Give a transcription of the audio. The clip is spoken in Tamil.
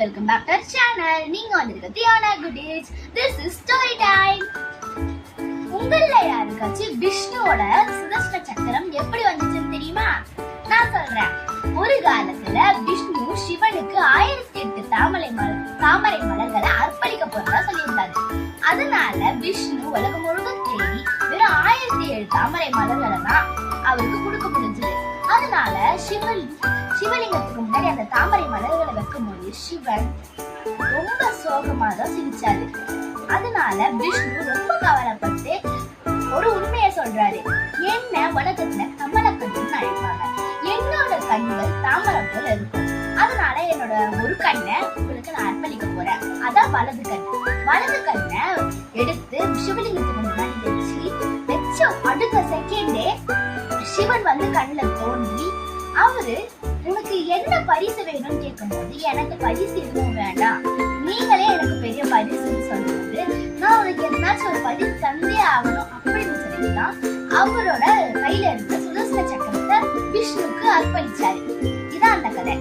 Welcome back to channel. நீங்க வந்திருக்க Diyana cuties. This is story time. உங்கள யாருக்காச்சும் விஷ்ணுவோட சுதர்சன சக்கரம் எப்படி வந்துச்சுன்னு தெரியுமா? நான் சொல்றேன். ஒரு காலத்துல விஷ்ணு சிவனுக்கு 1008 தாமரை மலர்களை அர்ப்பணிக்க போறதா சொல்லியிருந்தாரு. அதனால விஷ்ணு உலகம் முழுவதும் தேடி வெறும் 1007 தாமரை மலர்களை தான் அவருக்கு கொடுக்க முடிஞ்சது. அதனால சிவலிங்கத்துக்கு முன்னாடி அந்த தாமரை மலர்களை வைக்கும் போது சிவன் ரொம்ப சோகமா தான் சிரிச்சாரு. அதனால விஷ்ணு ரொம்ப கவலைப்பட்டு ஒரு உண்மையை சொல்றாரு. என்ன உலகத்துல கமல கண்ணுன்னு அழைப்பாங்க, என்னோட கண்கள் தாமரை போல இருக்கும். அதனால என்னோட ஒரு கண்ணை உங்களுக்கு நான் அர்ப்பணிக்க போறேன். அதான் வலது கண்ணை எடுத்து சிவலிங்கத்துக்கு முன்னாடி வச்ச அடுத்த செகண்டே சிவன் வந்து கண்ணுல தோன்றி அவரு உனக்கு என்ன பரிசு வேணும்னு கேட்கும்போது எனக்கு பரிசு எதுவும் வேண்டாம், நீங்களே எனக்கு பெரிய பரிசுன்னு சொல்லும்போது நான் உனக்கு எதனாச்சும் ஒரு பரிசு தந்தே ஆகணும் அப்படின்னு சொல்லிதான் அவரோட கையில இருந்த சுதர்சன சக்கரத்தை விஷ்ணுக்கு அர்ப்பணிச்சாரு. இதான் அந்த கதை.